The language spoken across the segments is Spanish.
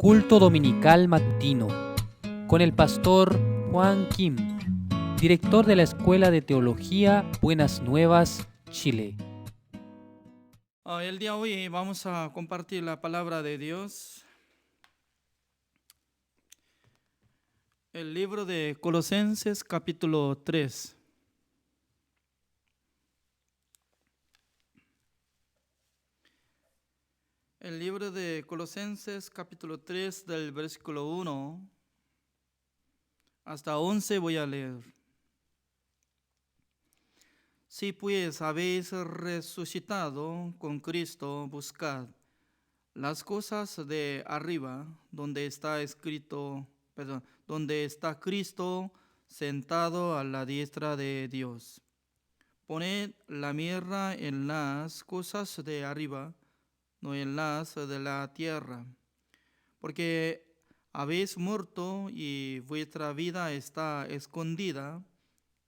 Culto Dominical Matutino con el pastor Juan Kim, director de la Escuela de Teología Buenas Nuevas, Chile. El día de hoy vamos a compartir la palabra de Dios. El libro de Colosenses capítulo 3. El libro de Colosenses capítulo 3 del versículo 1 hasta 11 voy a leer. Si pues habéis resucitado con Cristo, buscad las cosas de arriba, donde está Cristo sentado a la diestra de Dios. Poned la mira en las cosas de arriba, no en las de la tierra, porque habéis muerto y vuestra vida está escondida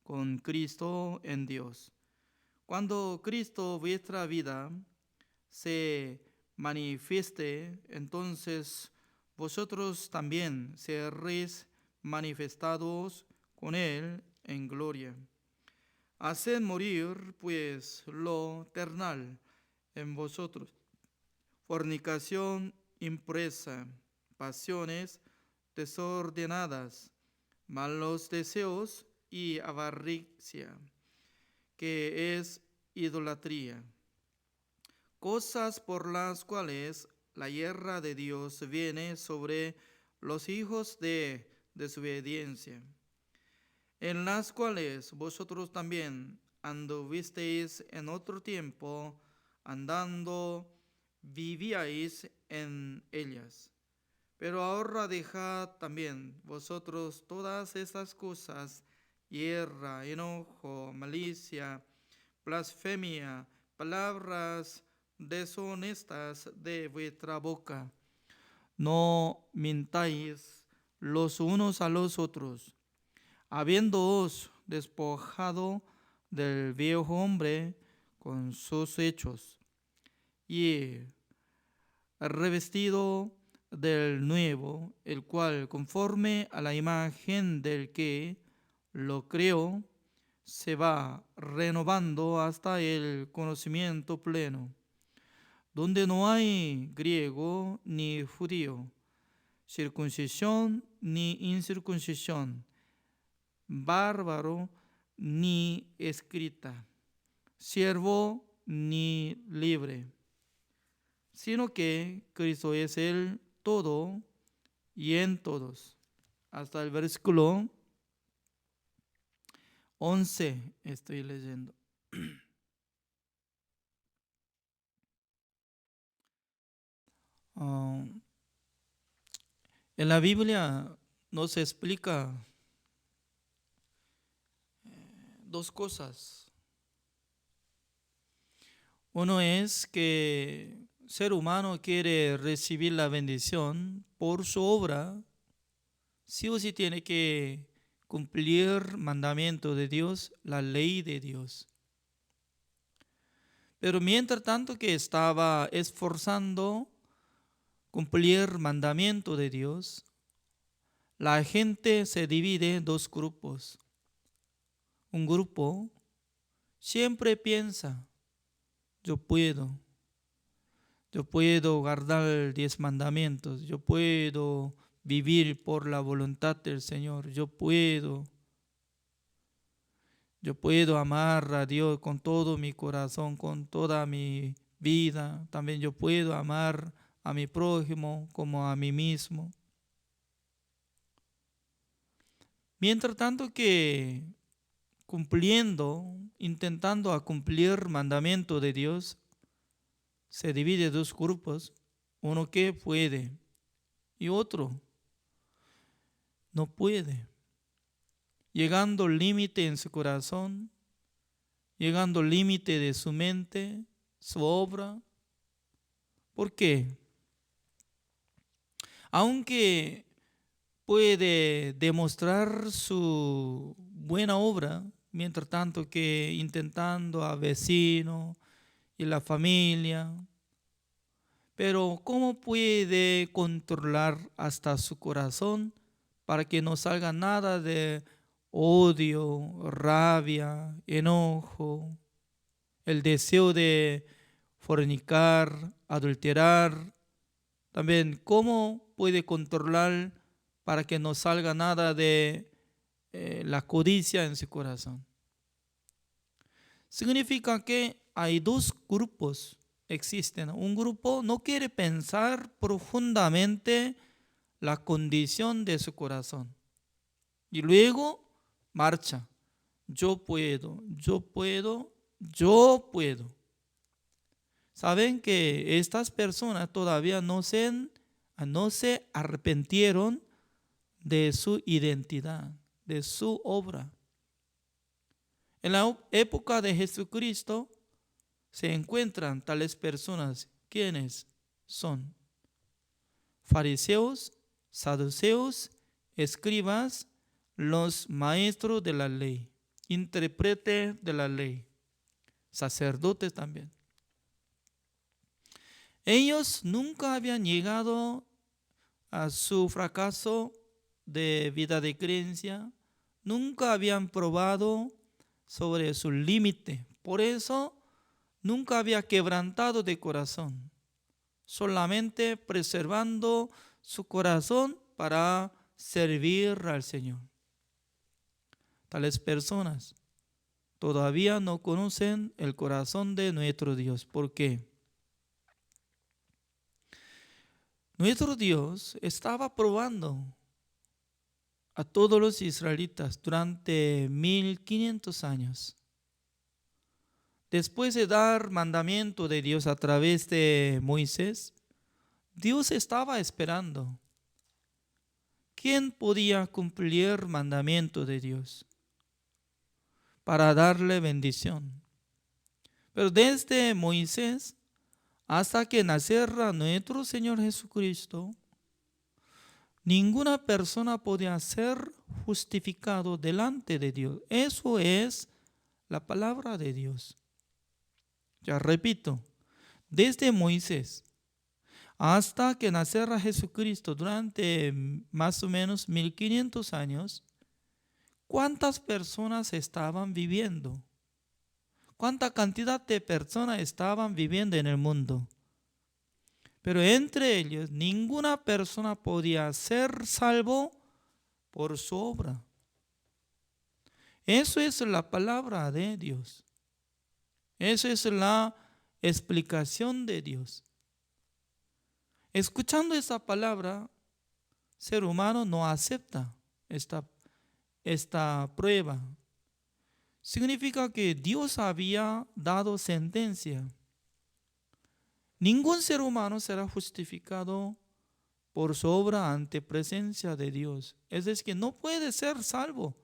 con Cristo en Dios. Cuando Cristo, vuestra vida, se manifieste, entonces vosotros también seréis manifestados con Él en gloria. Haced morir, pues, lo terrenal en vosotros: fornicación, impureza, pasiones desordenadas, malos deseos y avaricia, que es idolatría, cosas por las cuales la ira de Dios viene sobre los hijos de desobediencia, en las cuales vosotros también anduvisteis en otro tiempo, andando vivíais en ellas. Pero ahora dejad también vosotros todas estas cosas: ira, enojo, malicia, blasfemia, palabras deshonestas de vuestra boca. No mintáis los unos a los otros, habiéndoos despojado del viejo hombre con sus hechos, y revestido del nuevo, el cual, conforme a la imagen del que lo creó, se va renovando hasta el conocimiento pleno, donde no hay griego ni judío, circuncisión ni incircuncisión, bárbaro ni escrita, siervo ni libre, sino que Cristo es el todo y en todos. Hasta el versículo 11 estoy leyendo. En la Biblia nos explica dos cosas. Uno es que el ser humano quiere recibir la bendición por su obra, sí o sí tiene que cumplir mandamiento de Dios, la ley de Dios. Pero mientras tanto que estaba esforzando cumplir mandamiento de Dios, la gente se divide en dos grupos. Un grupo siempre piensa: yo puedo guardar 10 mandamientos, yo puedo vivir por la voluntad del Señor, yo puedo amar a Dios con todo mi corazón, con toda mi vida. También yo puedo amar a mi prójimo como a mí mismo. Mientras tanto que intentando cumplir mandamiento de Dios, se divide en dos grupos: uno que puede y otro no puede, llegando al límite en su corazón, llegando al límite de su mente, su obra. ¿Por qué? Aunque puede demostrar su buena obra, mientras tanto que intentando a vecino y la familia, Pero ¿cómo puede controlar hasta su corazón para que no salga nada de odio, rabia, enojo, el deseo de fornicar, adulterar? También, ¿cómo puede controlar para que no salga nada de la codicia en su corazón? Significa que hay dos grupos existen. Un grupo no quiere pensar profundamente la condición de su corazón y luego marcha. Yo puedo, yo puedo, yo puedo. Saben que estas personas todavía no se arrepintieron de su identidad, de su obra. En la época de Jesucristo se encuentran tales personas. ¿Quiénes son? Fariseos, saduceos, escribas, los maestros de la ley, intérpretes de la ley, sacerdotes también. Ellos nunca habían llegado a su fracaso de vida de creencia, nunca habían probado sobre su límite. Por eso nunca había quebrantado de corazón, solamente preservando su corazón para servir al Señor. Tales personas todavía no conocen el corazón de nuestro Dios. ¿Por qué? Nuestro Dios estaba probando a todos los israelitas durante 1500 años. Después de dar mandamiento de Dios a través de Moisés, Dios estaba esperando. ¿Quién podía cumplir mandamiento de Dios para darle bendición? Pero desde Moisés hasta que naciera nuestro Señor Jesucristo, ninguna persona podía ser justificado delante de Dios. Eso es la palabra de Dios. Ya repito, desde Moisés hasta que naciera Jesucristo durante más o menos 1500 años, ¿cuántas personas estaban viviendo? ¿Cuánta cantidad de personas estaban viviendo en el mundo? Pero entre ellos ninguna persona podía ser salvo por su obra. Eso es la palabra de Dios. Eso es la explicación de Dios. Escuchando esa palabra, ser humano no acepta esta prueba. Significa que Dios había dado sentencia. Ningún ser humano será justificado por su obra ante presencia de Dios. Es decir, que no puede ser salvo.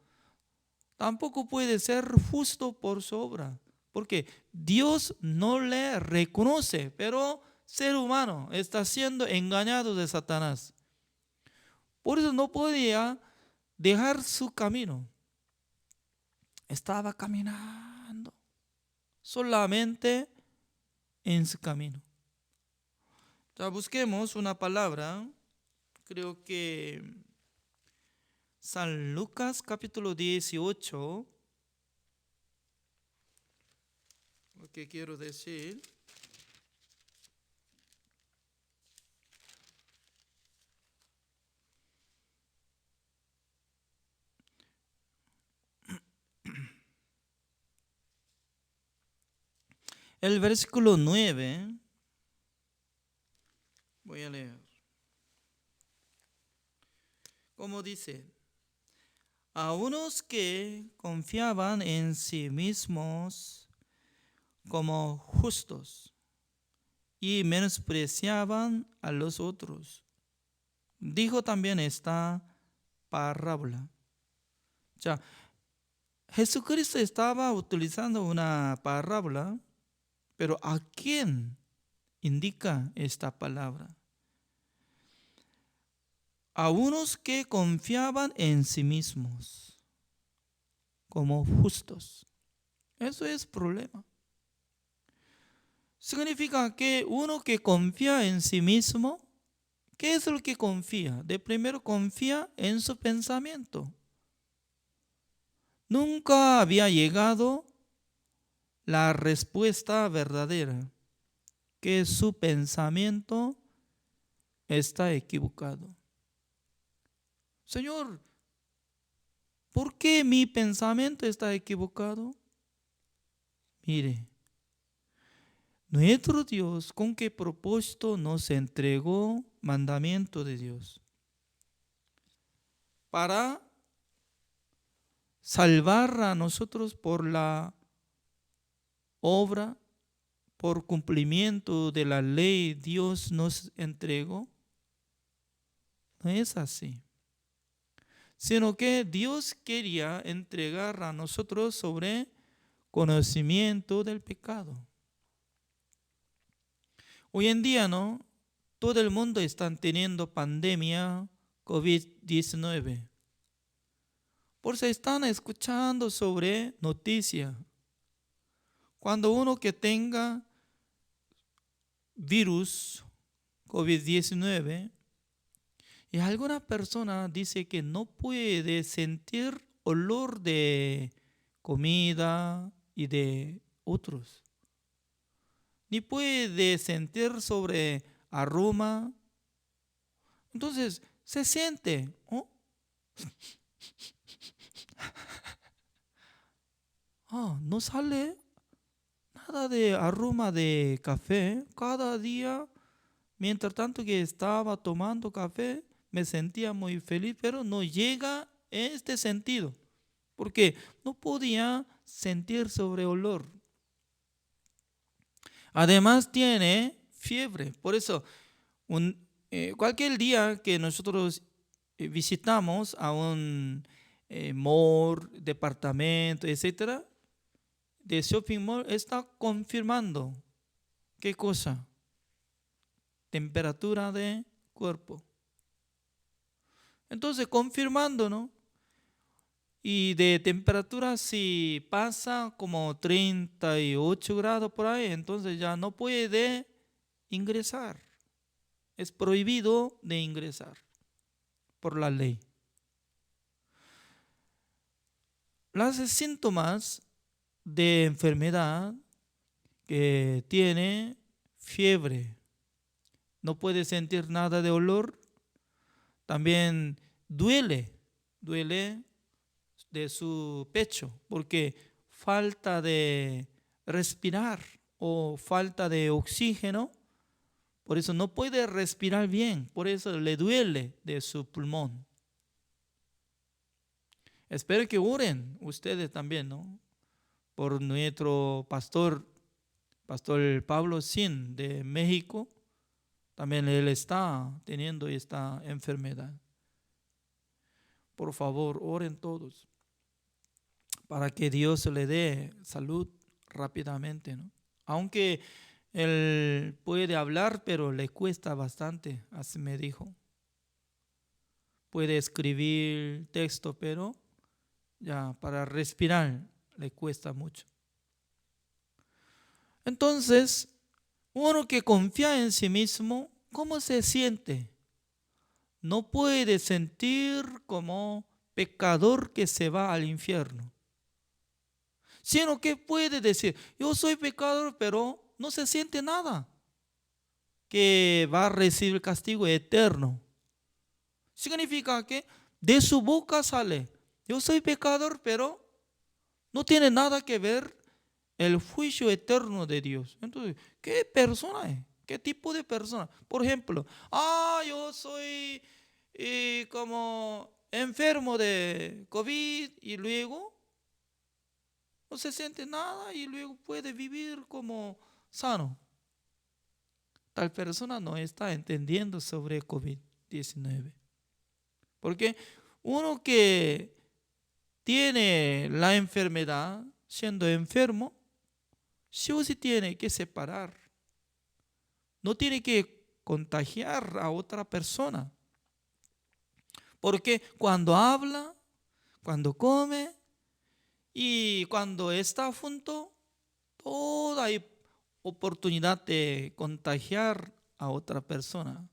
Tampoco puede ser justo por su obra. Porque Dios no le reconoce, pero ser humano está siendo engañado de Satanás. Por eso no podía dejar su camino. Estaba caminando solamente en su camino. Ya busquemos una palabra, creo que San Lucas capítulo 18, lo que quiero decir. El versículo 9, voy a leer. Como dice, a unos que confiaban en sí mismos como justos y menospreciaban a los otros, dijo también esta parábola. O sea, Jesucristo estaba utilizando una parábola, pero ¿a quién indica esta palabra? A unos que confiaban en sí mismos como justos. Eso es problema. Significa que uno que confía en sí mismo, ¿qué es lo que confía? De primero confía en su pensamiento. Nunca había llegado la respuesta verdadera, que su pensamiento está equivocado. Señor, ¿por qué mi pensamiento está equivocado? Mire, nuestro Dios, ¿con qué propósito nos entregó mandamiento de Dios? Para salvar a nosotros por la obra, por cumplimiento de la ley, Dios nos entregó. No es así, sino que Dios quería entregar a nosotros sobre conocimiento del pecado. Hoy en día, ¿no? Todo el mundo está teniendo pandemia COVID-19. Por eso están escuchando sobre noticias. Cuando uno que tenga virus COVID-19 y alguna persona dice que no puede sentir olor de comida y de otros, ni puede sentir sobre aroma, entonces se siente, ¿oh? No sale nada de aroma de café. Cada día, mientras tanto que estaba tomando café, me sentía muy feliz, pero no llega en este sentido, porque no podía sentir sobre olor. Además tiene fiebre. Por eso, cualquier día que nosotros visitamos a un mall, departamento, etcétera, de shopping mall, está confirmando ¿qué cosa? Temperatura de cuerpo. Entonces, confirmando, ¿no? Y de temperatura, si pasa como 38 grados por ahí, entonces ya no puede ingresar. Es prohibido de ingresar por la ley. Los síntomas de enfermedad que tiene fiebre, no puede sentir nada de olor, también duele de su pecho, porque falta de respirar o falta de oxígeno, por eso no puede respirar bien, por eso le duele de su pulmón. Espero que oren ustedes también, ¿no? Por nuestro pastor Pablo Sin de México, también él está teniendo esta enfermedad. Por favor, oren todos para que Dios le dé salud rápidamente, ¿no? Aunque él puede hablar, pero le cuesta bastante, así me dijo. Puede escribir texto, pero ya para respirar le cuesta mucho. Entonces, uno que confía en sí mismo, ¿cómo se siente? No puede sentir como pecador que se va al infierno, sino que puede decir, yo soy pecador, pero no se siente nada, que va a recibir castigo eterno. Significa que de su boca sale, yo soy pecador, pero no tiene nada que ver el juicio eterno de Dios. Entonces, ¿qué persona es? ¿Qué tipo de persona? Por ejemplo, yo soy como enfermo de COVID y luego no se siente nada y luego puede vivir como sano. Tal persona no está entendiendo sobre COVID-19. Porque uno que tiene la enfermedad, siendo enfermo, sí o sí tiene que separar. No tiene que contagiar a otra persona. Porque cuando habla, cuando come y cuando está junto, todo hay oportunidad de contagiar a otra persona.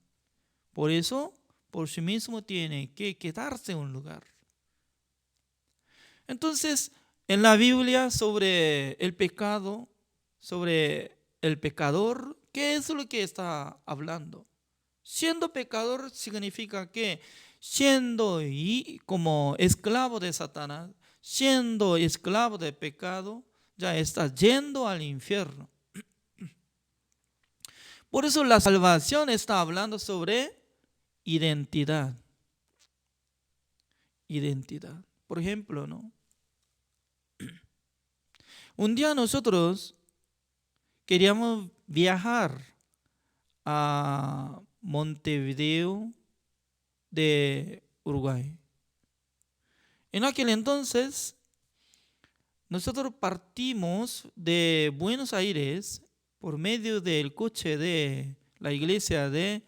Por eso, por sí mismo tiene que quedarse en un lugar. Entonces, en la Biblia sobre el pecado, sobre el pecador, ¿qué es lo que está hablando? Siendo pecador significa que siendo como esclavo de Satanás, siendo esclavo de pecado, ya está yendo al infierno. Por eso la salvación está hablando sobre identidad. Identidad. Por ejemplo, ¿no? Un día nosotros queríamos viajar a Montevideo de Uruguay. En aquel entonces, nosotros partimos de Buenos Aires por medio del coche de la iglesia de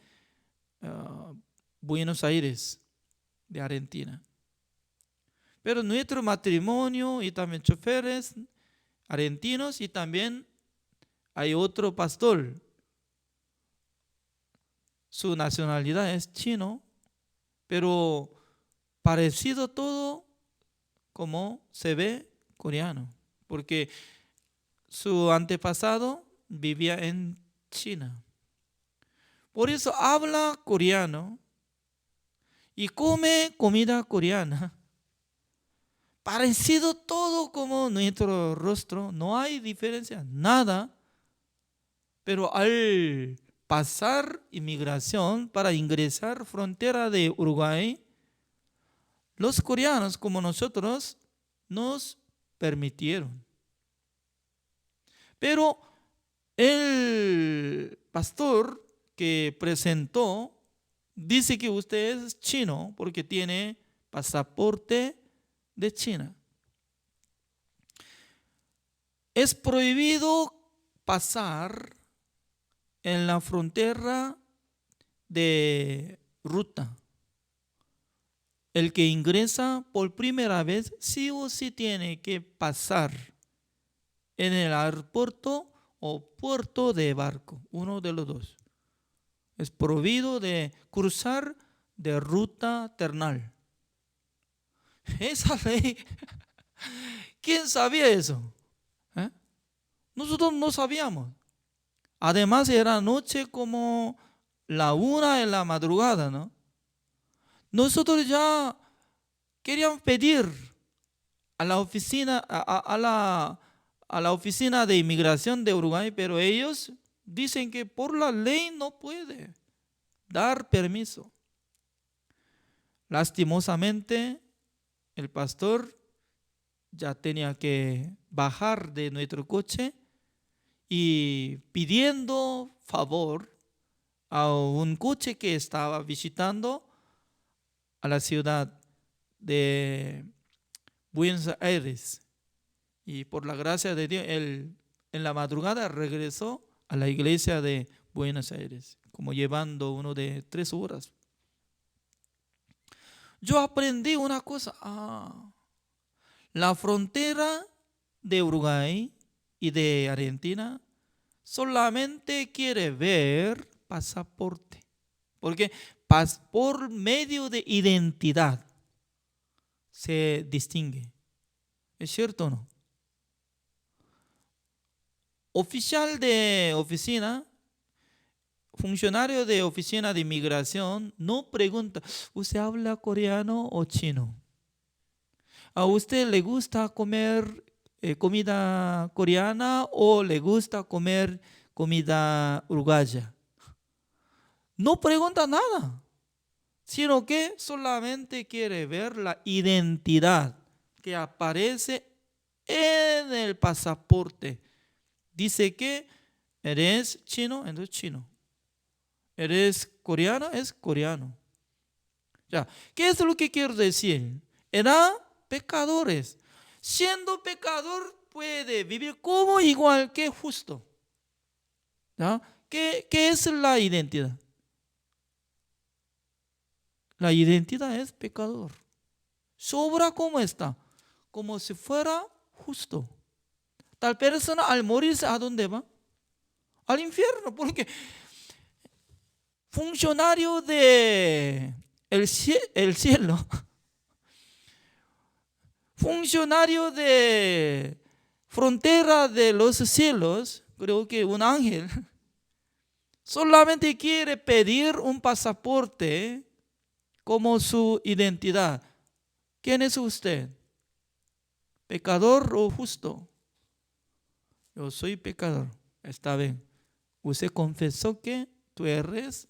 Buenos Aires, de Argentina. Pero nuestro matrimonio y también choferes argentinos y también hay otro pastor. Su nacionalidad es chino, pero parecido todo como se ve coreano, porque su antepasado vivía en China. Por eso habla coreano y come comida coreana. Parecido todo como nuestro rostro, no hay diferencia, nada. Pero al pasar inmigración para ingresar frontera de Uruguay, los coreanos como nosotros nos permitieron. Pero el pastor que presentó dice que usted es chino porque tiene pasaporte de China. Es prohibido pasar en la frontera de ruta. El que ingresa por primera vez sí o sí tiene que pasar en el aeropuerto o puerto de barco, uno de los dos. Es prohibido de cruzar de ruta terrenal. Esa ley, ¿quién sabía eso? Nosotros no sabíamos. Además era noche como la 1 de la madrugada, ¿no? Nosotros ya queríamos pedir a la oficina, a la oficina de inmigración de Uruguay, pero ellos dicen que por la ley no puede dar permiso. Lastimosamente, el pastor ya tenía que bajar de nuestro coche y pidiendo favor a un coche que estaba visitando a la ciudad de Buenos Aires. Y por la gracia de Dios, él en la madrugada regresó a la iglesia de Buenos Aires, como llevando uno de 3 horas. Yo aprendí una cosa. La frontera de Uruguay y de Argentina solamente quiere ver pasaporte, porque por medio de identidad se distingue. ¿Es cierto o no? Oficial de oficina, funcionario de oficina de inmigración, no pregunta, ¿usted habla coreano o chino? ¿A usted le gusta comer comida coreana o le gusta comer comida uruguaya? No pregunta nada, sino que solamente quiere ver la identidad que aparece en el pasaporte. Dice que eres chino, entonces chino. Eres coreano, es coreano. Ya, ¿qué es lo que quiero decir? Eran pecadores. Siendo pecador puede vivir como igual que justo. ¿Ya? ¿Qué es la identidad? La identidad es pecador. Sobra como está, como si fuera justo. Tal persona al morirse, ¿a dónde va? al infierno, porque funcionario de el cielo, funcionario de frontera de los cielos, creo que un ángel, solamente quiere pedir un pasaporte como su identidad. ¿Quién es usted? ¿Pecador o justo? Yo soy pecador. Está bien. Usted confesó que tú eres,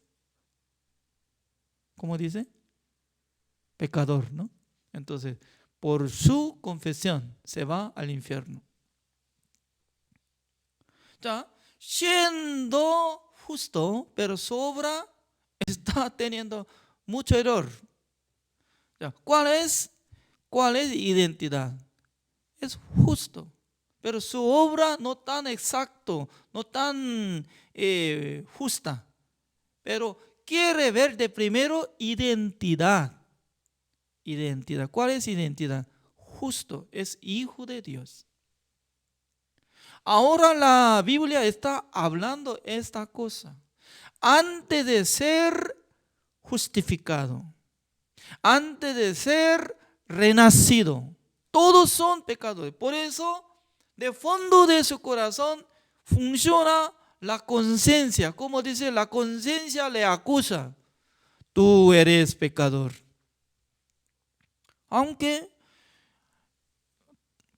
¿cómo dice? Pecador, ¿no? Entonces, por su confesión se va al infierno. Ya, siendo justo, pero su obra está teniendo mucho error. Ya, ¿cuál es identidad? Es justo, pero su obra no tan exacto, no tan justa. Pero quiere ver de primero identidad. Identidad. ¿Cuál es identidad? Justo, es hijo de Dios. Ahora la Biblia está hablando esta cosa. Antes de ser justificado, antes de ser renacido, todos son pecadores. Por eso, de fondo de su corazón funciona la conciencia. Como dice, la conciencia le acusa. Tú eres pecador. Aunque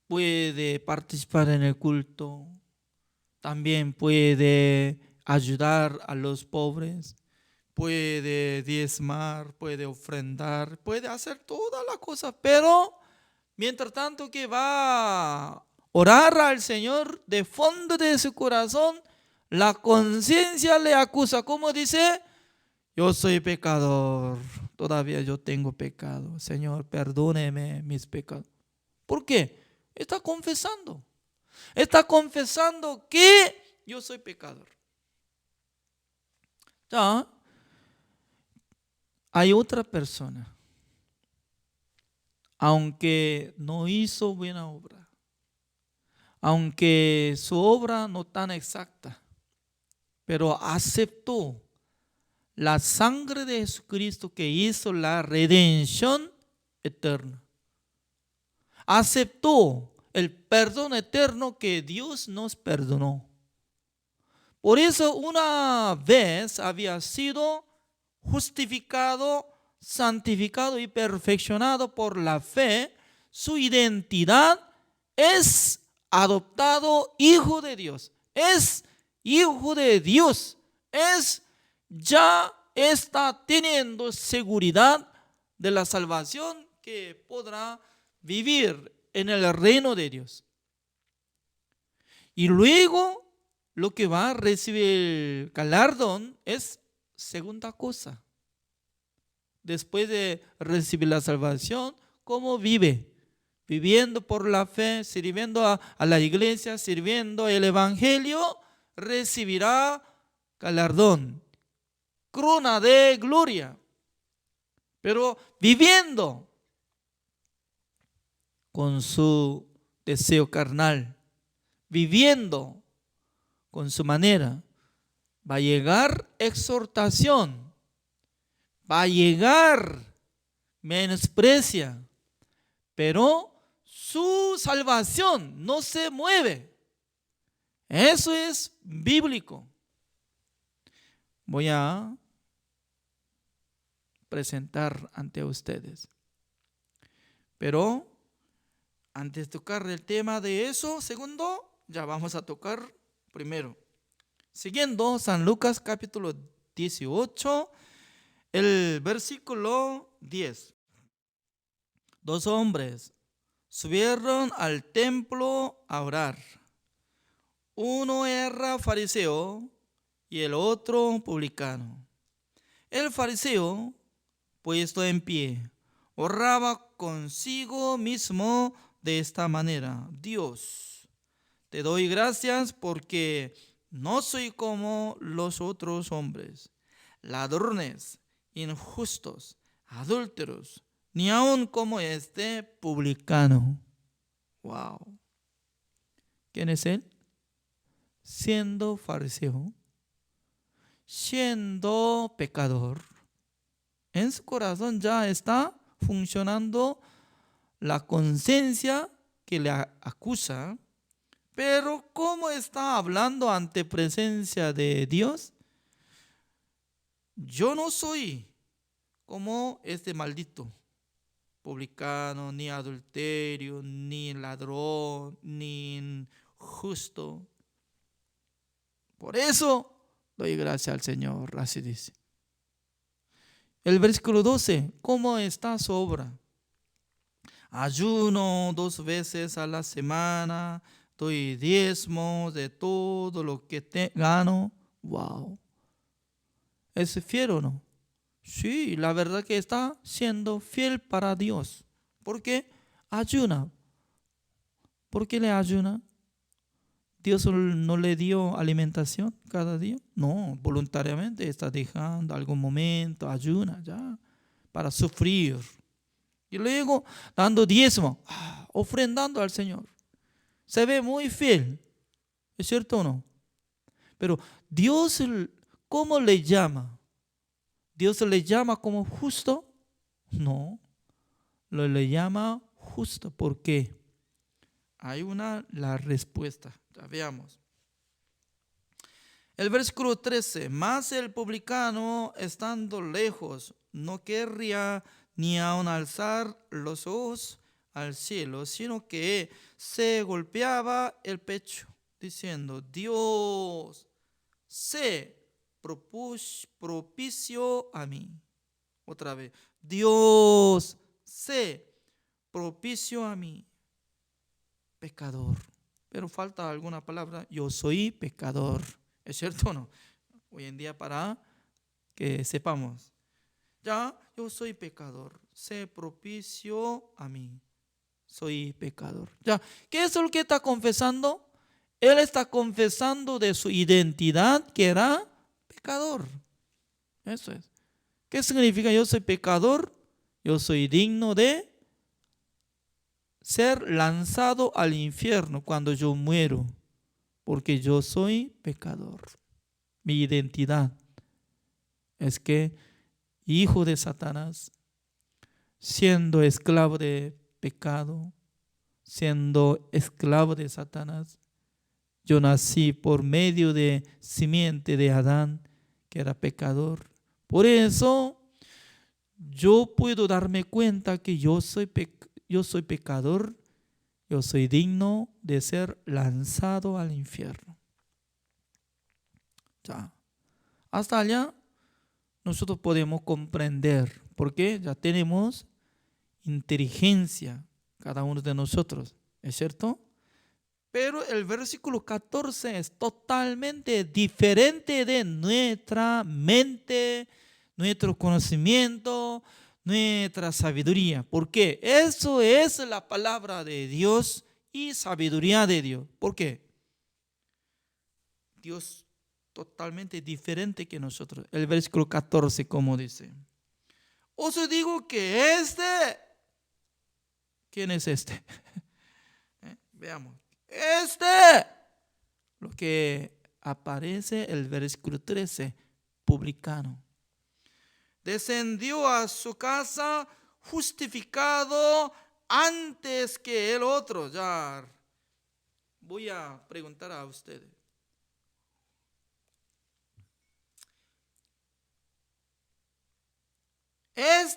puede participar en el culto, también puede ayudar a los pobres, puede diezmar, puede ofrendar, puede hacer todas las cosas, pero mientras tanto que va a orar al Señor, de fondo de su corazón, la conciencia le acusa, como dice, yo soy pecador, todavía yo tengo pecado, Señor, perdóneme mis pecados. ¿Por qué? Está confesando que yo soy pecador. Ya, hay otra persona, aunque no hizo buena obra, aunque su obra no tan exacta, pero aceptó la sangre de Jesucristo que hizo la redención eterna. Aceptó el perdón eterno que Dios nos perdonó. Por eso una vez había sido justificado, santificado y perfeccionado por la fe, su identidad es adoptado hijo de Dios. Es hijo de Dios. Ya está teniendo seguridad de la salvación que podrá vivir en el reino de Dios. Y luego lo que va a recibir el galardón es segunda cosa. Después de recibir la salvación, ¿cómo vive? Viviendo por la fe, sirviendo a la iglesia, sirviendo el evangelio, recibirá galardón, corona de gloria. Pero viviendo con su deseo carnal, viviendo con su manera, va a llegar exhortación, va a llegar menosprecia, pero su salvación no se mueve. Eso es bíblico. Voy a presentar ante ustedes. Pero antes de tocar el tema de eso, segundo, ya vamos a tocar primero. Siguiendo San Lucas capítulo 18, el versículo 10. 2 hombres subieron al templo a orar. Uno era fariseo y el otro publicano. El fariseo, puesto en pie, oraba consigo mismo de esta manera: Dios, te doy gracias porque no soy como los otros hombres, ladrones, injustos, adúlteros, ni aun como este publicano. Wow. ¿Quién es él? siendo fariseo, siendo pecador, en su corazón ya está funcionando la conciencia que le acusa, pero ¿cómo está hablando ante presencia de Dios? Yo no soy como este maldito publicano, ni adulterio, ni ladrón, ni injusto. Por eso doy gracias al Señor, así dice. El versículo 12, ¿cómo está su obra? Ayuno 2 veces a la semana, doy diezmo de todo lo que gano. Wow. ¿Es fiel o no? Sí, la verdad que está siendo fiel para Dios. ¿Por qué? Ayuna. ¿Por qué le ayuna? ¿Dios no le dio alimentación cada día? No, voluntariamente está dejando algún momento, ayuna ya, para sufrir. Y luego dando diezmo, ofrendando al Señor. Se ve muy fiel, ¿es cierto o no? Pero Dios, ¿cómo le llama? ¿Dios le llama como justo? No, le llama justo. ¿Por qué? Hay la respuesta. Ya veamos. El versículo 13. Mas el publicano, estando lejos, no querría ni aun alzar los ojos al cielo, sino que se golpeaba el pecho, diciendo: Dios, sé propicio a mí. Otra vez, Dios, sé propicio a mí, pecador. Pero falta alguna palabra: yo soy pecador. ¿Es cierto o no? Hoy en día, para que sepamos, ya, yo soy pecador, sé propicio a mí, soy pecador. Ya, ¿qué es lo que está confesando? Él está confesando de su identidad, que era pecador. Eso es. ¿Qué significa yo soy pecador? Yo soy digno de ser lanzado al infierno cuando yo muero, porque yo soy pecador. Mi identidad es que hijo de Satanás, siendo esclavo de pecado, siendo esclavo de Satanás, yo nací por medio de simiente de Adán, que era pecador. Por eso yo puedo darme cuenta que yo soy pecador, yo soy digno de ser lanzado al infierno. Ya. Hasta allá nosotros podemos comprender, porque ya tenemos inteligencia cada uno de nosotros, ¿es cierto? Pero el versículo 14 es totalmente diferente de nuestra mente, nuestro conocimiento, nuestra sabiduría. ¿Por qué? Eso es la palabra de Dios y sabiduría de Dios. ¿Por qué? Dios totalmente diferente que nosotros. El versículo 14, como dice: os digo que ¿quién es este? Veamos. Lo que aparece el versículo 13, publicano. Descendió a su casa justificado antes que el otro. Ya voy a preguntar a ustedes.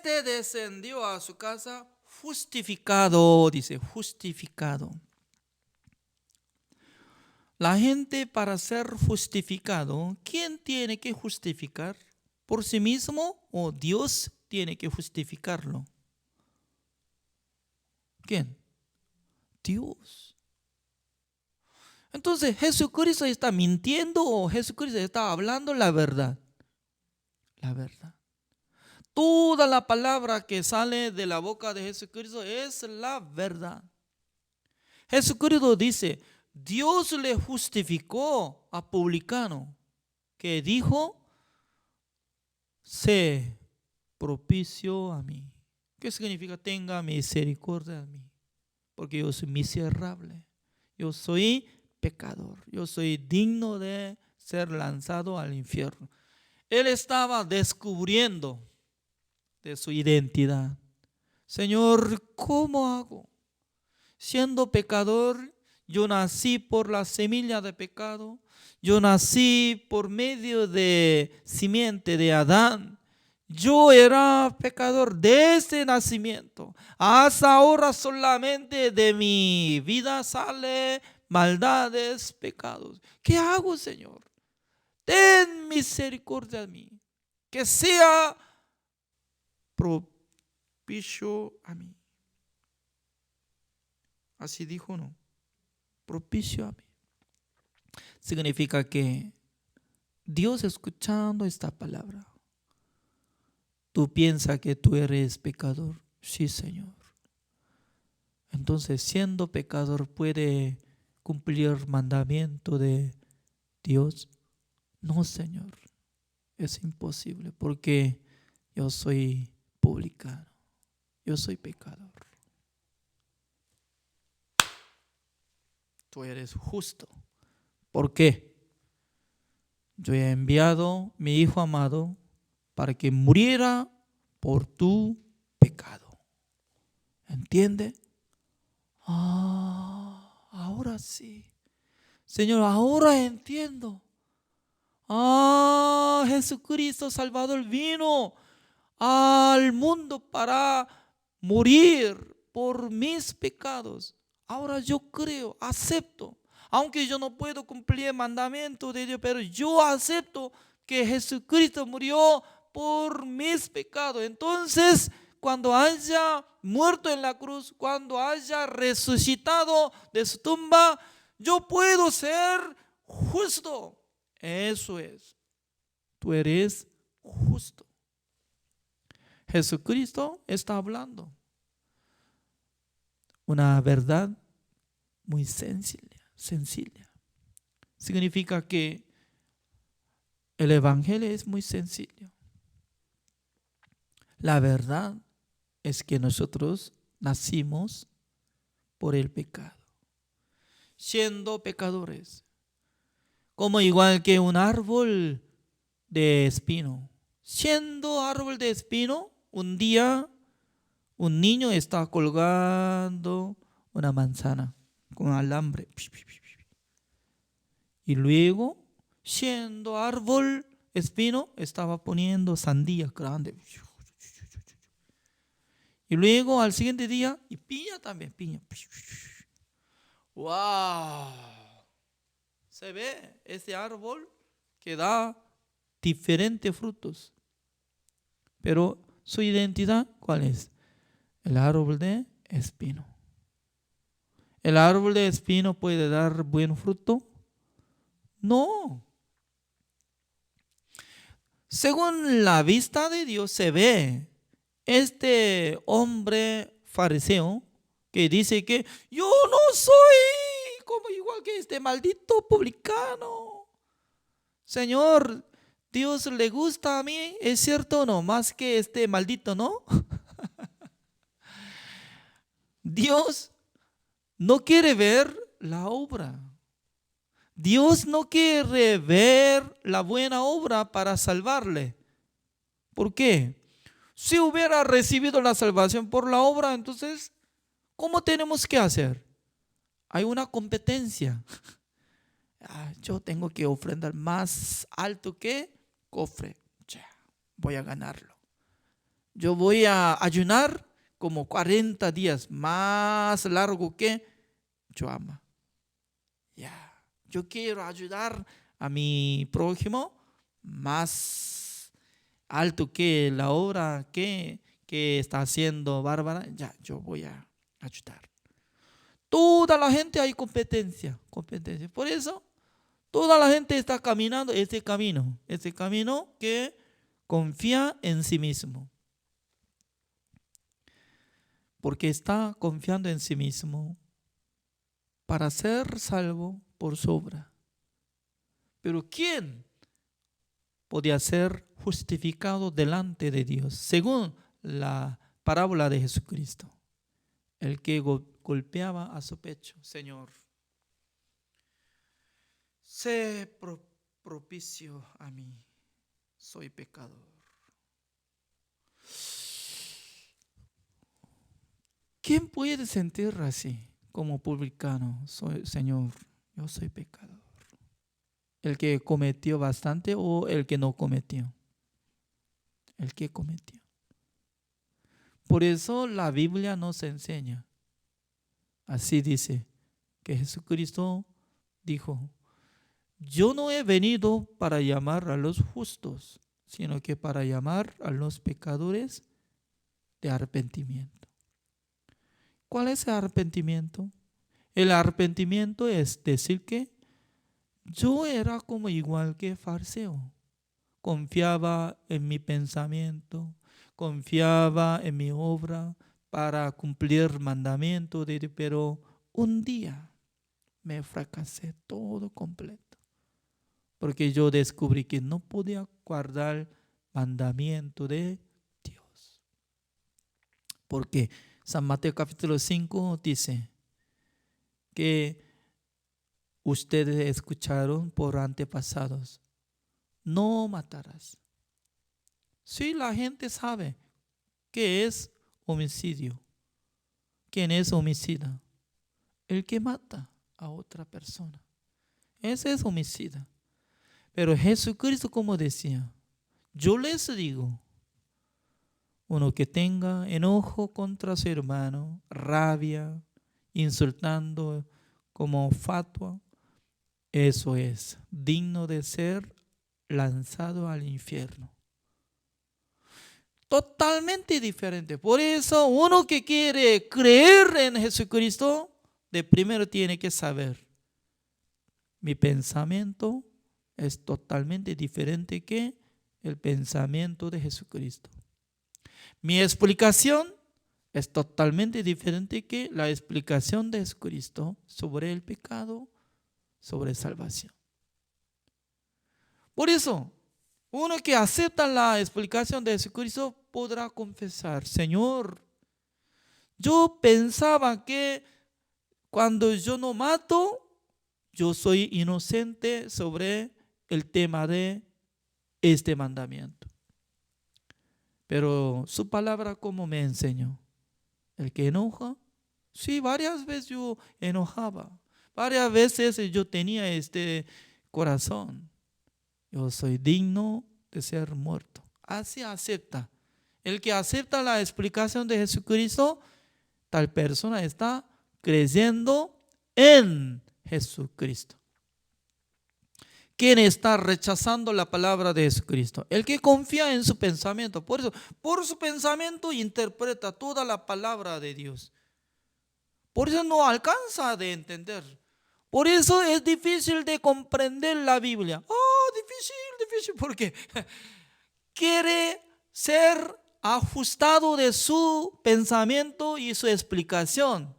Descendió a su casa justificado, dice, justificado. La gente, para ser justificado, ¿quién tiene que justificar? ¿Por sí mismo o Dios tiene que justificarlo? ¿Quién? Dios. Entonces, ¿Jesucristo está mintiendo o Jesucristo está hablando la verdad? La verdad. Toda la palabra que sale de la boca de Jesucristo es la verdad. Jesucristo dice: Dios le justificó a publicano, que dijo: sé propicio a mí. ¿Qué significa? Tenga misericordia de mí, porque yo soy miserable, yo soy pecador. Yo soy digno de ser lanzado al infierno. Él estaba descubriendo de su identidad. Señor, ¿cómo hago? Siendo pecador, yo nací por la semilla de pecado. Yo nací por medio de simiente de Adán. Yo era pecador desde nacimiento. Hasta ahora solamente de mi vida sale maldades, pecados. ¿Qué hago, Señor? Ten misericordia de mí. Que sea propicio a mí. Así dijo, ¿no? Propicio a mí. Significa que Dios, escuchando esta palabra, tú piensas que tú eres pecador. Sí, Señor. Entonces, siendo pecador, ¿puede cumplir el mandamiento de Dios? No, Señor. Es imposible porque yo soy publicano. Yo soy pecador. Tú eres justo. ¿Por qué? Yo he enviado mi Hijo amado para que muriera por tu pecado. ¿Entiende? Ahora sí. Señor, ahora entiendo. Jesucristo Salvador vino al mundo para morir por mis pecados. Ahora yo creo, acepto. Aunque yo no puedo cumplir el mandamiento de Dios, pero yo acepto que Jesucristo murió por mis pecados. Entonces, cuando haya muerto en la cruz, cuando haya resucitado de su tumba, yo puedo ser justo. Eso es. Tú eres justo. Jesucristo está hablando una verdad muy sencilla. Significa que el evangelio es muy sencillo. La verdad es que nosotros nacimos por el pecado, siendo pecadores, como igual que un árbol de espino. Siendo árbol de espino, un día un niño está colgando una manzana con alambre. Y luego, siendo árbol espino, estaba poniendo sandía grande. Y luego al siguiente día, y piña también, piña. ¡Wow! Se ve ese árbol que da diferentes frutos. Pero su identidad, ¿cuál es? El árbol de espino. ¿El árbol de espino puede dar buen fruto? No. Según la vista de Dios se ve este hombre fariseo que dice que yo no soy como igual que este maldito publicano. Señor, Dios le gusta a mí, ¿es cierto o no? Más que este maldito, ¿no? Dios no quiere ver la obra. Dios no quiere ver la buena obra para salvarle. ¿Por qué? Si hubiera recibido la salvación por la obra, entonces, ¿cómo tenemos que hacer? Hay una competencia. Yo tengo que ofrendar más alto que cofre. Ya, voy a ganarlo. Yo voy a ayunar como 40 días, más largo que yo amo. Ya. Yo quiero ayudar a mi prójimo más alto que la obra que está haciendo Bárbara. Ya, yo voy a ayudar. Toda la gente hay competencia. Por eso, toda la gente está caminando ese camino que confía en sí mismo. Porque está confiando en sí mismo para ser salvo por su obra. Pero ¿quién podía ser justificado delante de Dios? Según la parábola de Jesucristo, el que golpeaba a su pecho. Señor, sé propicio a mí, soy pecador. ¿Quién puede sentir así como publicano? Señor, yo soy pecador. ¿El que cometió bastante o el que no cometió? El que cometió. Por eso la Biblia nos enseña. Así dice que Jesucristo dijo: yo no he venido para llamar a los justos, sino que para llamar a los pecadores de arrepentimiento. ¿Cuál es el arrepentimiento? El arrepentimiento es decir que yo era como igual que fariseo. Confiaba en mi pensamiento, confiaba en mi obra para cumplir mandamientos, pero un día me fracasé todo completo. Porque yo descubrí que no podía guardar mandamiento de Dios. Porque San Mateo capítulo 5 dice que ustedes escucharon por antepasados: no matarás. Sí, la gente sabe qué es homicidio. ¿Quién es homicida? El que mata a otra persona. Ese es homicida. Pero Jesucristo, como decía, yo les digo, uno que tenga enojo contra su hermano, rabia, insultando como fatua, eso es digno de ser lanzado al infierno. Totalmente diferente. Por eso uno que quiere creer en Jesucristo, de primero tiene que saber: mi pensamiento es totalmente diferente que el pensamiento de Jesucristo. Mi explicación es totalmente diferente que la explicación de Jesucristo sobre el pecado, sobre salvación. Por eso, uno que acepta la explicación de Jesucristo podrá confesar: Señor, yo pensaba que cuando yo no mato, yo soy inocente sobre el tema de este mandamiento. Pero su palabra, ¿cómo me enseñó? El que enoja, sí, varias veces yo enojaba. Varias veces yo tenía este corazón. Yo soy digno de ser muerto. Así acepta. El que acepta la explicación de Jesucristo, tal persona está creyendo en Jesucristo. ¿Quién está rechazando la palabra de Jesucristo? El que confía en su pensamiento. Por eso, por su pensamiento interpreta toda la palabra de Dios. Por eso no alcanza de entender. Por eso es difícil de comprender la Biblia. Difícil, porque quiere ser ajustado de su pensamiento y su explicación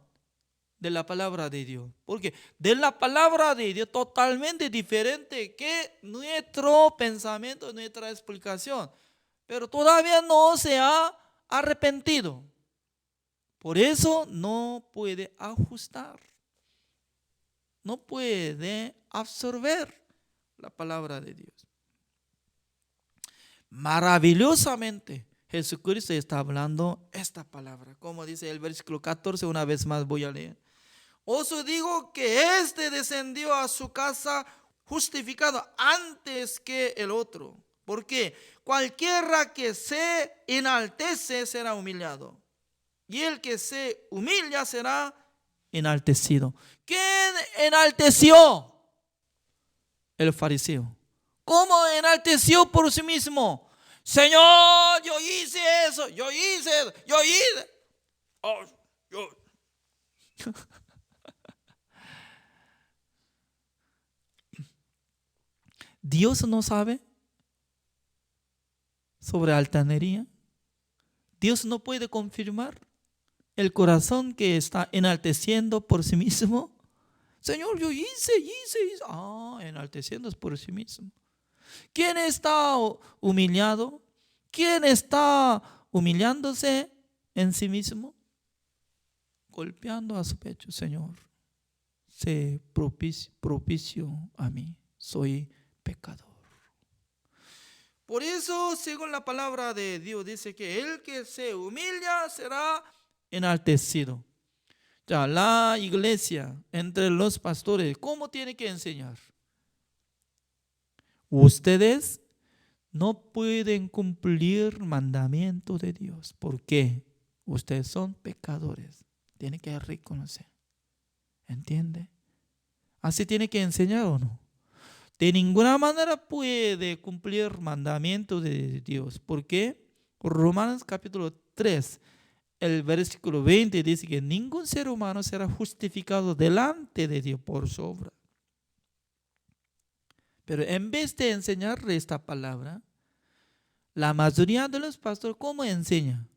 de la palabra de Dios. Porque de la palabra de Dios totalmente diferente que nuestro pensamiento, nuestra explicación. Pero todavía no se ha arrepentido. Por eso no puede ajustar. No puede absorber la palabra de Dios. Maravillosamente, Jesucristo está hablando esta palabra. Como dice el versículo 14, una vez más voy a leer. Os digo que este descendió a su casa justificado antes que el otro. Porque cualquiera que se enaltece será humillado, y el que se humilla será enaltecido. ¿Quién enalteció? El fariseo. ¿Cómo enalteció por sí mismo? Señor, yo hice eso, yo hice. Dios no sabe sobre altanería. Dios no puede confirmar el corazón que está enalteciendo por sí mismo. Señor, yo hice. Enalteciendo por sí mismo. ¿Quién está humillado? ¿Quién está humillándose en sí mismo? Golpeando a su pecho. Señor, sé propicio a mí. soy pecador. Por eso, según la palabra de Dios, dice que el que se humilla será enaltecido. Ya, la iglesia, entre los pastores, ¿cómo tiene que enseñar? Ustedes no pueden cumplir mandamientos de Dios. ¿Por qué? Ustedes son pecadores. Tienen que reconocer. ¿Entiende? Así tiene que enseñar, ¿o no? De ninguna manera puede cumplir mandamientos de Dios. ¿Por qué? Romanos capítulo 3, el versículo 20 dice que ningún ser humano será justificado delante de Dios por su obra. Pero en vez de enseñarle esta palabra, la mayoría de los pastores, ¿cómo enseñan?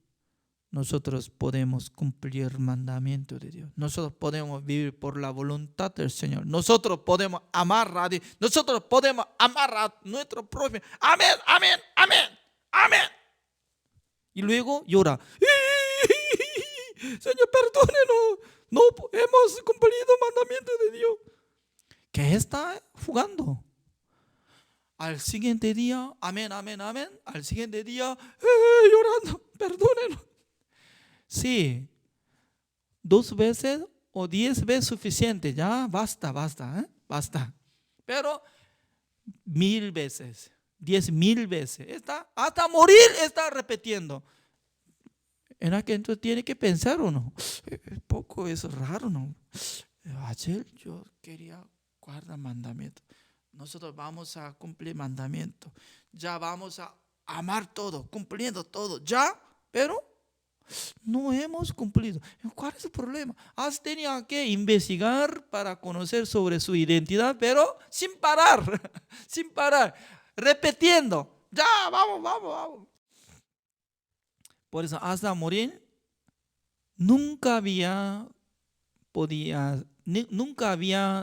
Nosotros podemos cumplir mandamientos de Dios. Nosotros podemos vivir por la voluntad del Señor. Nosotros podemos amar a Dios. Nosotros podemos amar a nuestro prójimo. Amén, amén, amén, amén. Y luego llora. Señor, perdónenos. No hemos cumplido mandamientos de Dios. ¿Qué está jugando? Al siguiente día, amén, amén, amén. Al siguiente día, llorando, perdónenos. Sí, 2 veces o 10 veces suficiente, ya basta, basta. Pero 1000 veces, 10,000 veces, hasta morir está repitiendo. En aquel entonces tiene que pensar uno, poco es raro, ¿no? Ayer yo quería guardar mandamientos. Nosotros vamos a cumplir mandamientos. Ya vamos a amar todo, cumpliendo todo, ya, pero no hemos cumplido. ¿Cuál es el problema? Has tenido que investigar para conocer sobre su identidad, pero sin parar, sin parar, repitiendo. Ya, vamos. Por eso hasta morir nunca había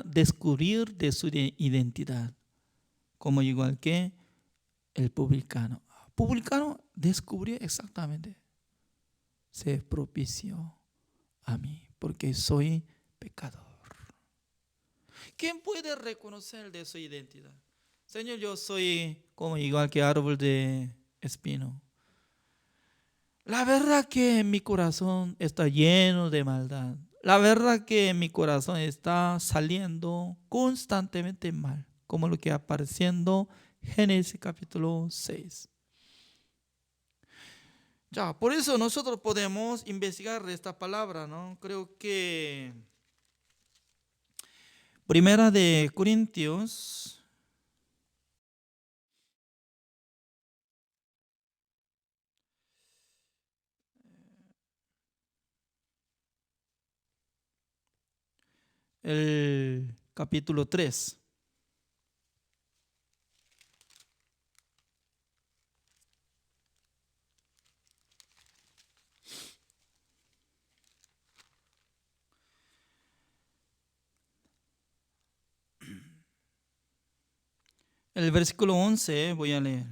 descubrir de su identidad, como igual que el publicano. El publicano descubrió exactamente. Se propició a mí, porque soy pecador. ¿Quién puede reconocer de su identidad? Señor, yo soy como igual que árbol de espino. La verdad que mi corazón está lleno de maldad. La verdad que mi corazón está saliendo constantemente mal, como lo que apareciendo Génesis capítulo 6. Ya, por eso nosotros podemos investigar esta palabra, ¿no? Creo que Primera de Corintios, el capítulo 3. El versículo 11 voy a leer.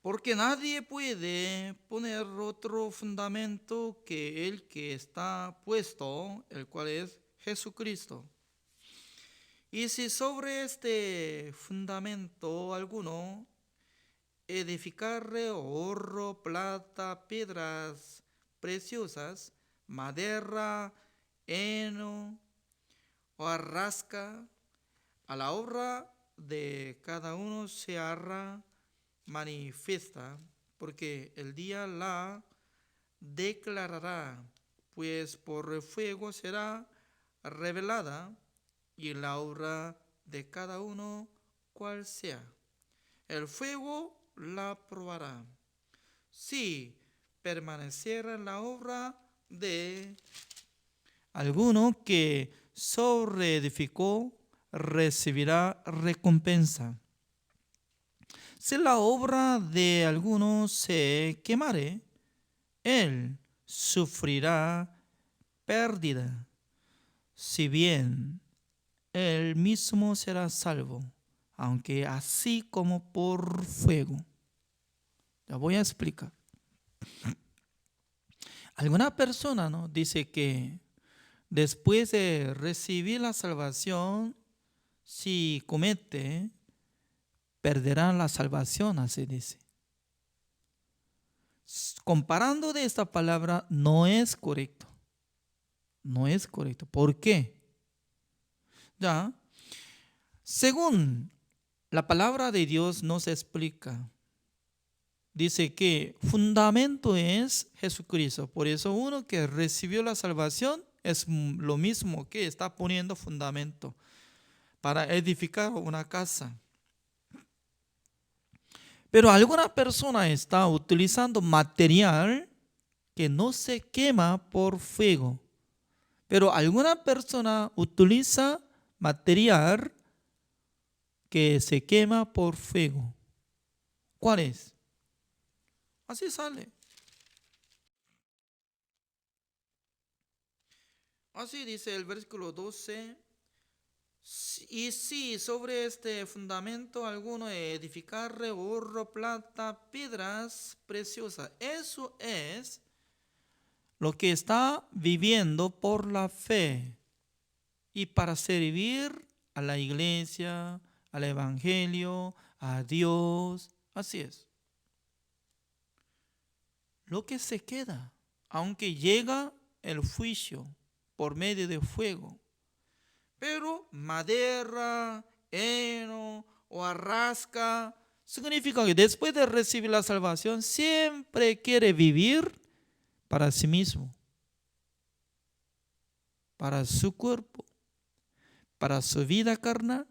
Porque nadie puede poner otro fundamento que el que está puesto, el cual es Jesucristo. Y si sobre este fundamento alguno edificarle oro, plata, piedras preciosas, madera, heno o arrasca, a la obra de cada uno se hará manifiesta, porque el día la declarará, pues por el fuego será revelada, y la obra de cada uno cual sea. El fuego la probará. Si permaneciera la obra de alguno que sobreedificó, recibirá recompensa. Si la obra de alguno se quemare, él sufrirá pérdida, si bien él mismo será salvo, aunque así como por fuego. Ya voy a explicar. Alguna persona, ¿no?, dice que después de recibir la salvación, si comete, perderán la salvación, así dice. Comparando de esta palabra, no es correcto. No es correcto. ¿Por qué? Ya, según la palabra de Dios nos explica, dice que fundamento es Jesucristo. Por eso uno que recibió la salvación es lo mismo que está poniendo fundamento para edificar una casa. Pero alguna persona está utilizando material que no se quema por fuego. Pero alguna persona utiliza material que se quema por fuego. ¿Cuál es? Así sale. Así dice el versículo 12. Y si sobre este fundamento alguno edificar oro, plata, piedras preciosas, eso es lo que está viviendo por la fe y para servir a la iglesia, al evangelio, a Dios. Así es. Lo que se queda, aunque llega el juicio por medio de fuego, pero madera, heno o arrasca, significa que después de recibir la salvación siempre quiere vivir para sí mismo, para su cuerpo, para su vida carnal.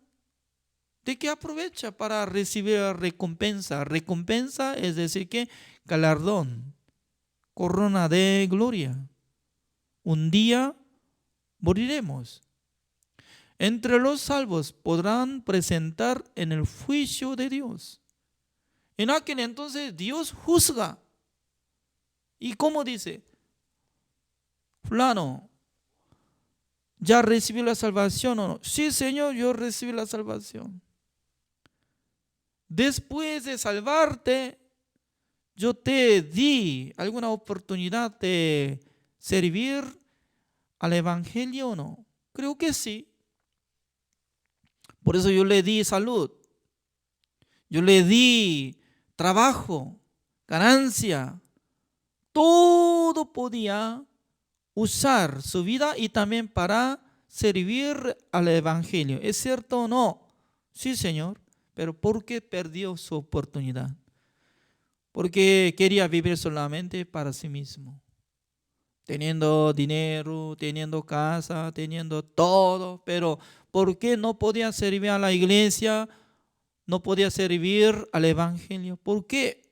¿De qué aprovecha para recibir recompensa? Recompensa es decir que galardón, corona de gloria. Un día moriremos. Entre los salvos podrán presentar en el juicio de Dios. En aquel entonces Dios juzga. ¿Y cómo dice? Fulano, ¿ya recibió la salvación o no? Sí, Señor, yo recibí la salvación. Después de salvarte, yo te di alguna oportunidad de servir al evangelio o no. Creo que sí. Por eso yo le di salud, yo le di trabajo, ganancia. Todo podía usar su vida y también para servir al evangelio. ¿Es cierto o no? Sí, Señor. Pero ¿por qué perdió su oportunidad? Porque quería vivir solamente para sí mismo. Teniendo dinero, teniendo casa, teniendo todo, pero ¿por qué no podía servir a la iglesia? No podía servir al evangelio. ¿Por qué?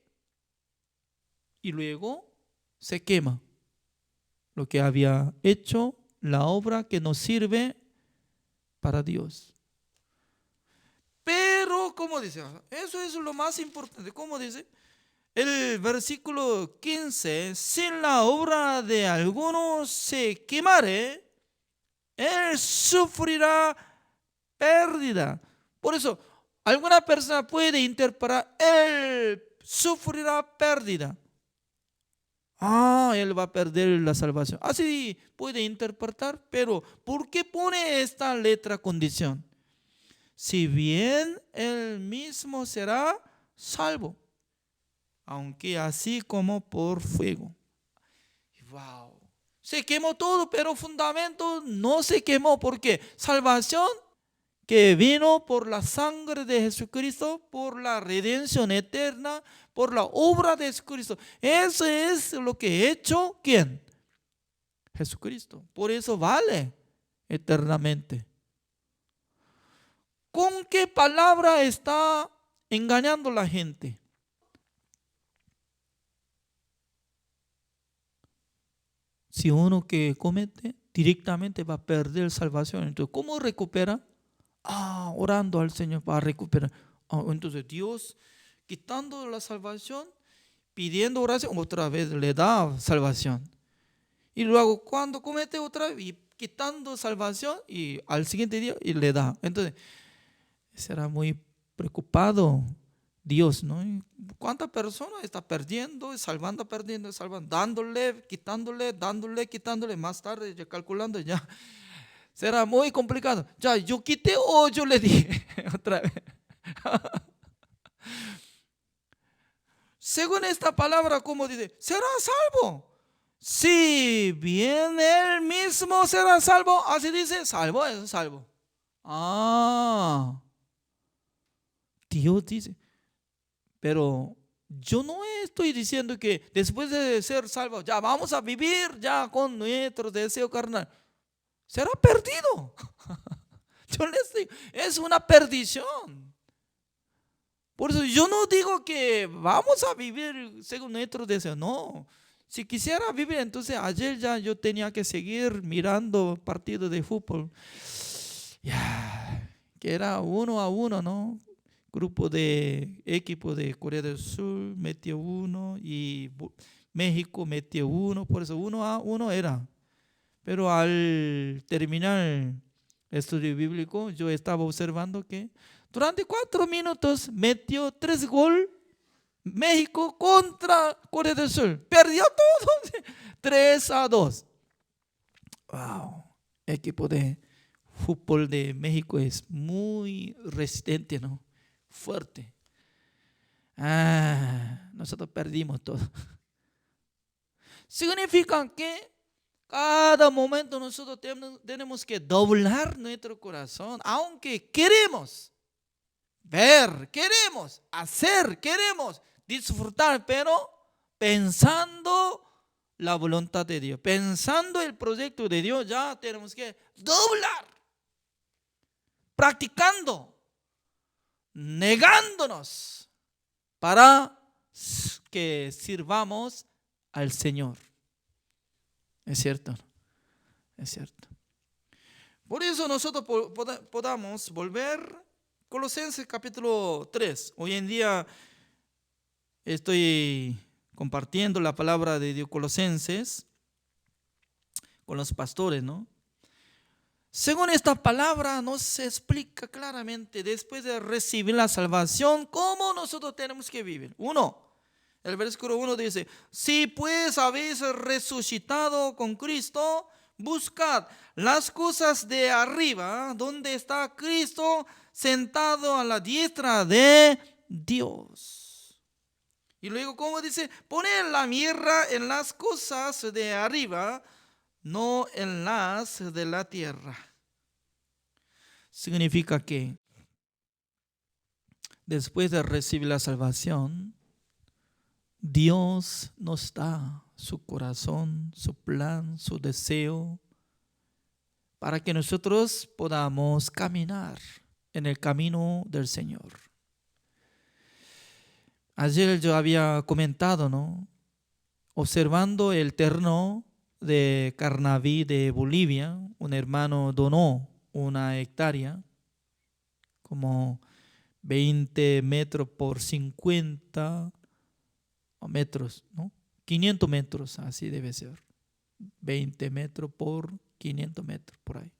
Y luego se quema lo que había hecho, la obra que nos sirve para Dios. Pero, ¿cómo dice? Eso es lo más importante. ¿Cómo dice? El versículo 15, si la obra de alguno se quemare, él sufrirá pérdida. Por eso, alguna persona puede interpretar, él sufrirá pérdida. Él va a perder la salvación. Así puede interpretar, pero ¿por qué pone esta letra condición? Si bien él mismo será salvo, aunque así como por fuego. Wow. Se quemó todo, pero fundamento no se quemó. ¿Por qué? Salvación que vino por la sangre de Jesucristo, por la redención eterna, por la obra de Jesucristo. Eso es lo que ha hecho, ¿quién? Jesucristo. Por eso vale eternamente. ¿Con qué palabra está engañando la gente? Si uno que comete, directamente va a perder salvación. Entonces, ¿cómo recupera? Orando al Señor para recuperar. Entonces, Dios, quitando la salvación, pidiendo oración, otra vez le da salvación. Y luego, cuando comete otra vez, y quitando salvación, y al siguiente día, y le da. Entonces, será muy preocupado Dios, ¿no? ¿Cuántas personas está perdiendo, salvando, dándole, quitándole, más tarde ya calculando, ya será muy complicado. Ya, yo quité o yo le dije otra vez. Según esta palabra, como dice, será salvo. Si bien él mismo será salvo, así dice, salvo es salvo. Dios dice, pero yo no estoy diciendo que después de ser salvo, ya vamos a vivir ya con nuestro deseo carnal. Será perdido. Yo les digo, es una perdición. Por eso yo no digo que vamos a vivir según nuestro deseo, no. Si quisiera vivir, entonces ayer ya yo tenía que seguir mirando partidos de fútbol. Ya, que era 1-1, ¿no? Grupo de equipo de Corea del Sur metió 1 y México metió 1, por eso 1-1 era. Pero al terminar el estudio bíblico, yo estaba observando que durante 4 minutos metió 3 goles México contra Corea del Sur. Perdió todo 3-2. Wow, equipo de fútbol de México es muy resistente, ¿no? Fuerte. Nosotros perdimos todo. Significa que cada momento nosotros tenemos que doblar nuestro corazón, aunque queremos ver, queremos hacer, queremos disfrutar, pero pensando la voluntad de Dios, pensando el proyecto de Dios, ya tenemos que doblar, practicando, negándonos para que sirvamos al Señor. ¿Es cierto? Es cierto. Por eso nosotros podamos volver Colosenses capítulo 3. Hoy en día estoy compartiendo la palabra de Dios Colosenses con los pastores, ¿no? Según esta palabra nos explica claramente, después de recibir la salvación, cómo nosotros tenemos que vivir. El versículo 1 dice, si pues habéis resucitado con Cristo, buscad las cosas de arriba, donde está Cristo sentado a la diestra de Dios. Y luego, como dice, poned la mirra en las cosas de arriba, no en las de la tierra. Significa que después de recibir la salvación, Dios nos da su corazón, su plan, su deseo, para que nosotros podamos caminar en el camino del Señor. Ayer yo había comentado, ¿no? Observando el terreno de Carnaví de Bolivia, un hermano donó 1 hectárea, como 20 metros por 50 metros, ¿no? 500 metros, así debe ser. 20 metros por 500 metros, por ahí.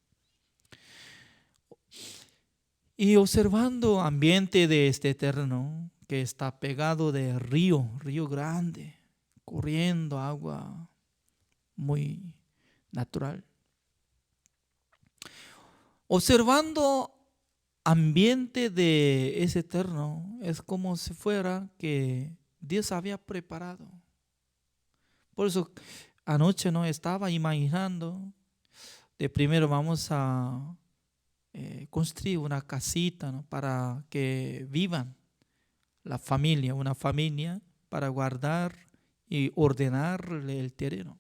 Y observando ambiente de este terreno, que está pegado de río grande, corriendo agua muy natural. Observando ambiente de ese terreno, es como si fuera que Dios había preparado. Por eso anoche no estaba imaginando, de primero vamos a construir una casita, ¿no? Para que vivan una familia para guardar y ordenar el terreno.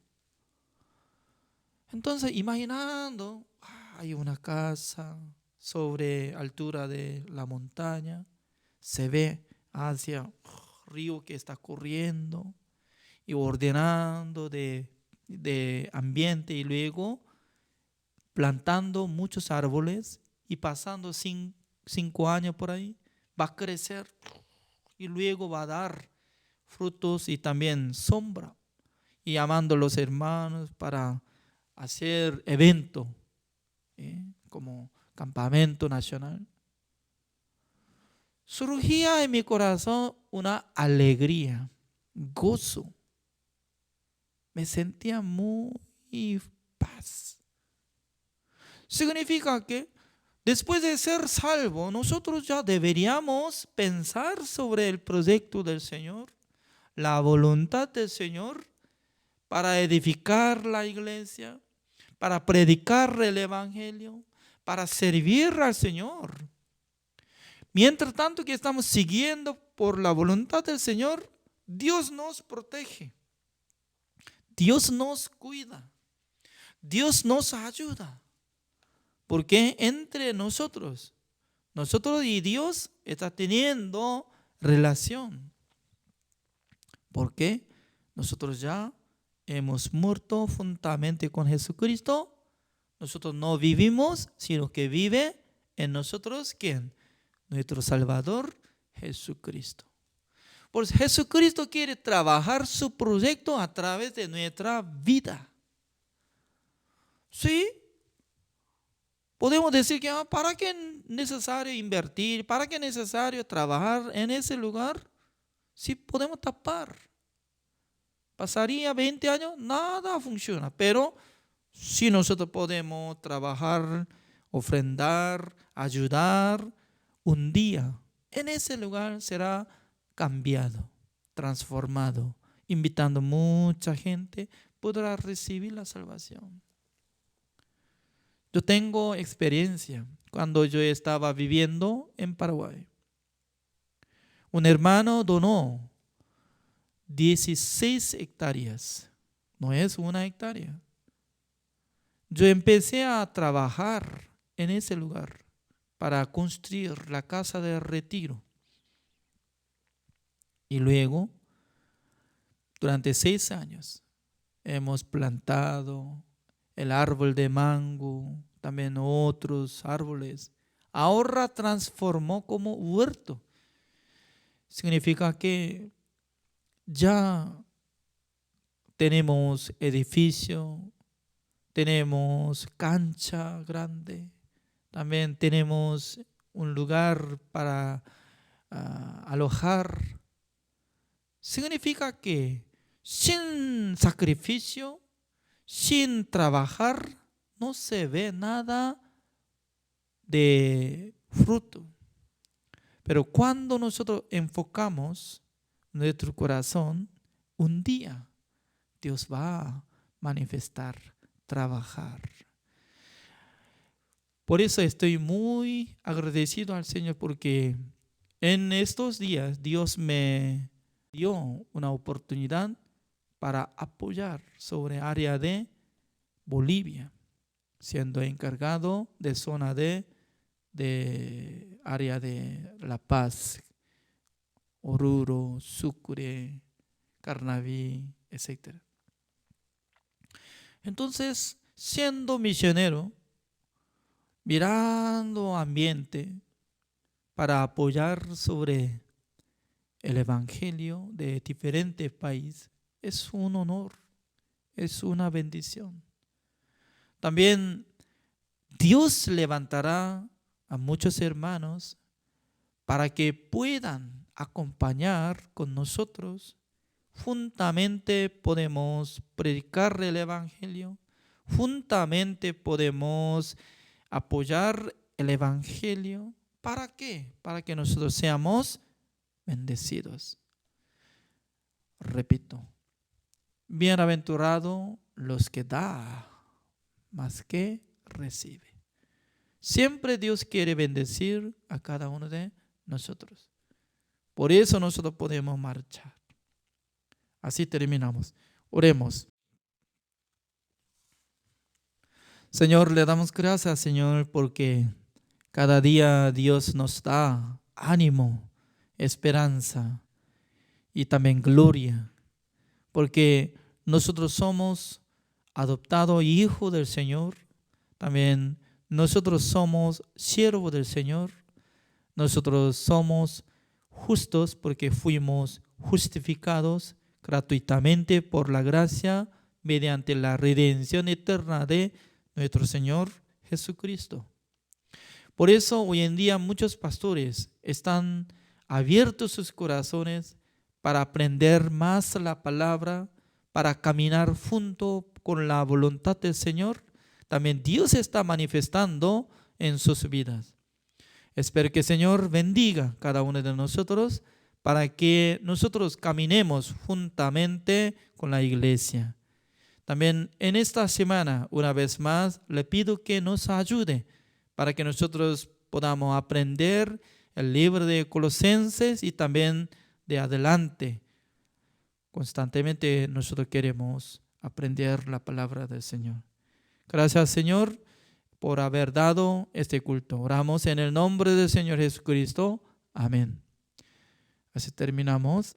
Entonces, imaginando, hay una casa sobre altura de la montaña, se ve hacia río que está corriendo y ordenando de ambiente, y luego plantando muchos árboles, y pasando 5 años por ahí, va a crecer y luego va a dar frutos y también sombra, y llamando a los hermanos para hacer evento, como campamento nacional. surgía en mi corazón una alegría, gozo. Me sentía muy paz. Significa que después de ser salvo, nosotros ya deberíamos pensar sobre el proyecto del Señor, la voluntad del Señor para edificar la iglesia, para predicar el Evangelio, para servir al Señor. Mientras tanto que estamos siguiendo por la voluntad del Señor, Dios nos protege, Dios nos cuida, Dios nos ayuda. Porque entre nosotros y Dios está teniendo relación. Porque nosotros ya hemos muerto juntamente con Jesucristo. Nosotros no vivimos, sino que vive en nosotros, ¿quién? Nuestro Salvador, Jesucristo. Pues Jesucristo quiere trabajar su proyecto a través de nuestra vida. ¿Sí? Podemos decir que ¿para qué es necesario invertir? ¿Para qué es necesario trabajar en ese lugar? Si podemos tapar. Pasaría 20 años, nada funciona. Pero si nosotros podemos trabajar, ofrendar, ayudar, un día en ese lugar será cambiado, transformado, invitando mucha gente, podrá recibir la salvación. Yo tengo experiencia cuando yo estaba viviendo en Paraguay. Un hermano donó 16 hectáreas, no es una hectárea. Yo empecé a trabajar en ese lugar para construir la casa de retiro. Y luego, durante 6 años, hemos plantado el árbol de mango, también otros árboles. Ahora transformó como huerto. Significa que ya tenemos edificio, tenemos cancha grande, también tenemos un lugar para alojar. Significa que sin sacrificio, sin trabajar, no se ve nada de fruto. Pero cuando nosotros enfocamos nuestro corazón, un día Dios va a manifestar, trabajar. Por eso estoy muy agradecido al Señor, porque en estos días Dios me dio una oportunidad para apoyar sobre área de Bolivia, siendo encargado de zona de área de La Paz, Oruro, Sucre, Carnaví, etc. Entonces, siendo misionero, mirando ambiente para apoyar sobre el evangelio de diferentes países, es un honor, es una bendición. También Dios levantará a muchos hermanos para que puedan acompañar con nosotros. Juntamente podemos predicar el evangelio, juntamente podemos apoyar el evangelio. ¿Para qué? Para que nosotros seamos bendecidos. Repito, bienaventurado los que da más que recibe. Siempre Dios quiere bendecir a cada uno de nosotros. Por eso nosotros podemos marchar. Así terminamos. Oremos. Señor, le damos gracias, Señor, porque cada día Dios nos da ánimo, esperanza y también gloria, porque nosotros somos adoptados hijos del Señor. También nosotros somos siervos del Señor. Nosotros somos justos porque fuimos justificados gratuitamente por la gracia mediante la redención eterna de nuestro Señor Jesucristo. Por eso hoy en día muchos pastores están abierto sus corazones para aprender más la palabra, para caminar junto con la voluntad del Señor, también Dios está manifestando en sus vidas. Espero que el Señor bendiga a cada uno de nosotros para que nosotros caminemos juntamente con la iglesia. También en esta semana, una vez más, le pido que nos ayude para que nosotros podamos aprender el libro de Colosenses y también de adelante. Constantemente nosotros queremos aprender la palabra del Señor. Gracias, Señor, por haber dado este culto. Oramos en el nombre del Señor Jesucristo. Amén. Así terminamos.